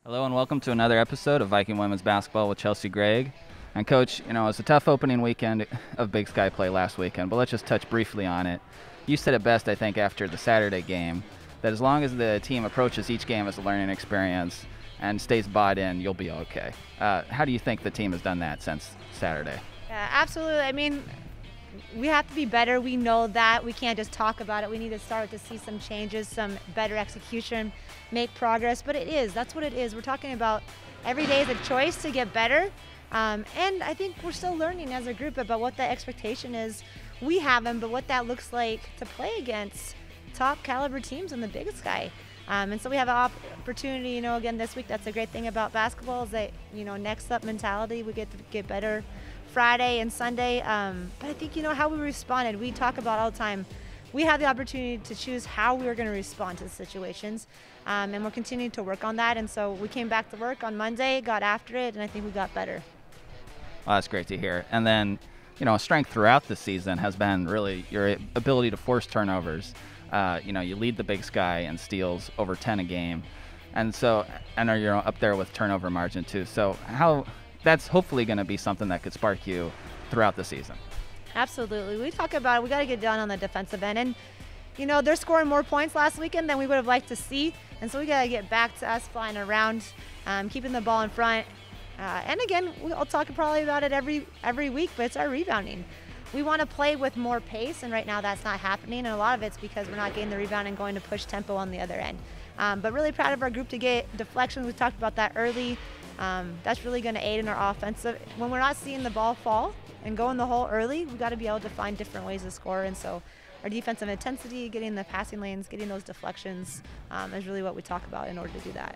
Hello and welcome to another episode of Viking Women's Basketball with Chelsey Gregg. And Coach, it's a tough opening weekend of Big Sky play last weekend, but let's just touch briefly on it. You said it best, I think, after the Saturday game, that as long as the team approaches each game as a learning experience and stays bought in, you'll be okay. How do you think the team has done that since Saturday? Yeah, absolutely. I mean, we have to be better. We know that. We can't just talk about it. We need to start to see some changes, some better execution, make progress. But that's what it is. We're talking about every day is a choice to get better. And I think we're still learning as a group about what the expectation is. We have them, but what that looks like to play against top caliber teams in the Big Sky. And so we have an opportunity, again this week. That's a great thing about basketball is that, next up mentality, we get to get better Friday and Sunday. But I think, how we responded, we talk about all the time. We have the opportunity to choose how we are going to respond to the situations. And we're continuing to work on that. And so we came back to work on Monday, got after it, and I think we got better. Well, that's great to hear. And then, a strength throughout the season has been really your ability to force turnovers. You lead the Big Sky in steals over 10 a game. And so, you're up there with turnover margin too. So that's hopefully going to be something that could spark you throughout the season. Absolutely. We talk about it. We got to get done on the defensive end. And, they're scoring more points last weekend than we would have liked to see. And so we got to get back to us flying around, keeping the ball in front. And again, I'll talk probably about it every week, but it's our rebounding. We want to play with more pace, and right now that's not happening. And a lot of it's because we're not getting the rebound and going to push tempo on the other end. But really proud of our group to get deflections. We talked about that early. That's really going to aid in our offensive. When we're not seeing the ball fall and go in the hole early, we've got to be able to find different ways to score. And so our defensive intensity, getting the passing lanes, getting those deflections is really what we talk about in order to do that.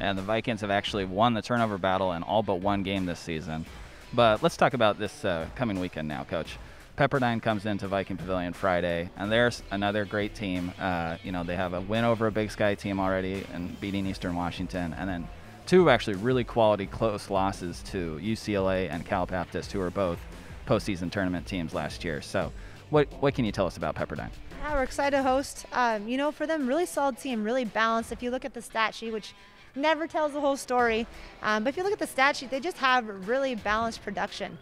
And the Vikings have actually won the turnover battle in all but one game this season. But let's talk about this coming weekend now, Coach. Pepperdine comes into Viking Pavilion Friday, and there's another great team. They have a win over a Big Sky team already and beating Eastern Washington, and then two actually really quality close losses to UCLA and Cal Baptist, who were both postseason tournament teams last year. So what can you tell us about Pepperdine? Yeah, we're excited to host. For them, really solid team, really balanced. If you look at the stat sheet, which never tells the whole story, but if you look at the stat sheet, they just have really balanced production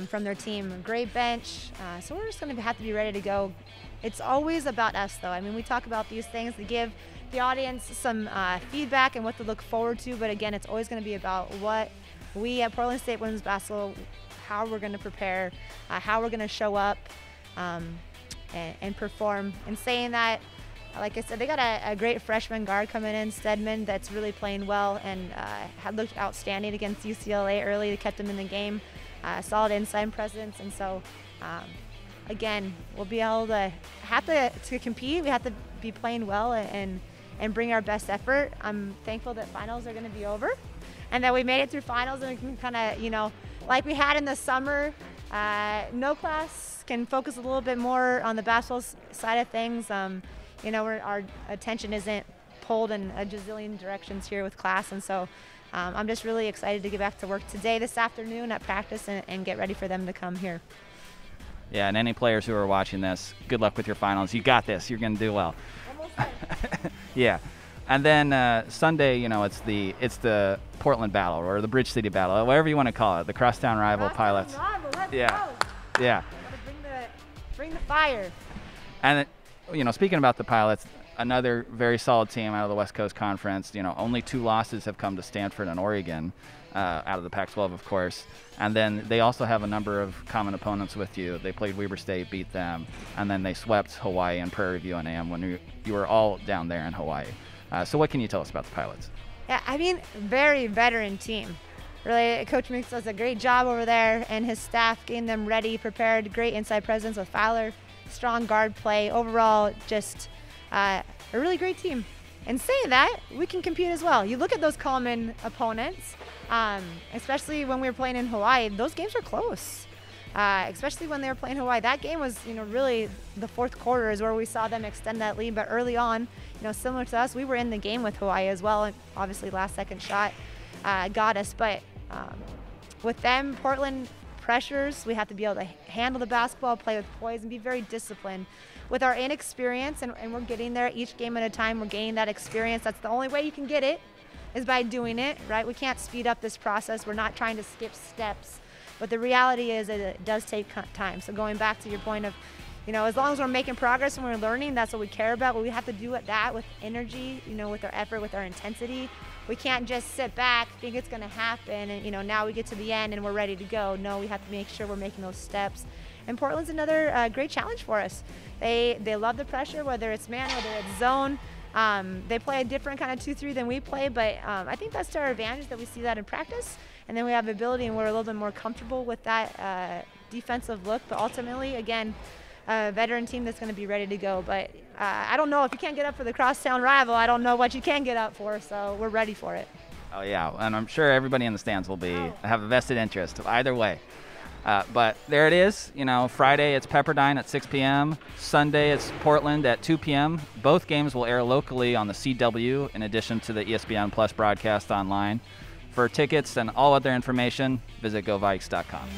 from their team. Great bench, so we're just going to have to be ready to go. It's always about us, though. I mean, we talk about these things to give the audience some feedback and what to look forward to, but again, it's always going to be about what we at Portland State Women's Basketball, how we're going to prepare, how we're going to show up and perform. And saying that, like I said, they got a great freshman guard coming in, Stedman, that's really playing well and had looked outstanding against UCLA early. They kept him in the game, solid inside presence. And so, again, we'll be able to to compete. We have to be playing well and bring our best effort. I'm thankful that finals are going to be over and that we made it through finals and we can kind of, like we had in the summer, no class can focus a little bit more on the basketball side of things. Our attention isn't pulled in a gazillion directions here with class, and so I'm just really excited to get back to work today, this afternoon at practice, and get ready for them to come here. Yeah, and any players who are watching this, good luck with your finals. You got this. You're going to do well. Almost there. Yeah. And then Sunday, it's the Portland battle or the Bridge City battle, whatever you want to call it, the crosstown rival Pilots. Let's yeah. go. Yeah. Bring the fire. And speaking about the Pilots, another very solid team out of the West Coast Conference. Only 2 losses have come to Stanford and Oregon, out of the Pac-12, of course. And then they also have a number of common opponents with you. They played Weber State, beat them, and then they swept Hawaii and Prairie View and AM when you were all down there in Hawaii. So what can you tell us about the Pilots? Yeah, very veteran team. Really, Coach Meeks does a great job over there, and his staff getting them ready, prepared. Great inside presence with Fowler, strong guard play. Overall, just a really great team. And saying that, we can compete as well. You look at those common opponents, especially when we were playing in Hawaii, those games were close. Especially when they were playing Hawaii. That game was, really the fourth quarter is where we saw them extend that lead. But early on, similar to us, we were in the game with Hawaii as well. And obviously, last second shot got us. But with them, Portland pressures, we have to be able to handle the basketball, play with poise, and be very disciplined. With our inexperience, and we're getting there each game at a time, we're gaining that experience. That's the only way you can get it. is by doing it, right? We can't speed up this process. We're not trying to skip steps. But the reality is that it does take time. So going back to your point of, as long as we're making progress and we're learning, that's what we care about. But we have to do that with energy, with our effort, with our intensity. We can't just sit back, think it's going to happen, and now we get to the end and we're ready to go. No, we have to make sure we're making those steps. And Portland's another great challenge for us. They love the pressure, whether it's man, whether it's zone. They play a different kind of 2-3 than we play, but I think that's to our advantage that we see that in practice. And then we have the ability, and we're a little bit more comfortable with that defensive look. But ultimately, again, a veteran team that's going to be ready to go. But I don't know, if you can't get up for the crosstown rival, I don't know what you can get up for. So we're ready for it. Oh yeah, and I'm sure everybody in the stands will have a vested interest either way. But there it is. Friday it's Pepperdine at 6 p.m. Sunday it's Portland at 2 p.m. Both games will air locally on the CW in addition to the ESPN Plus broadcast online. For tickets and all other information, visit GoVikes.com.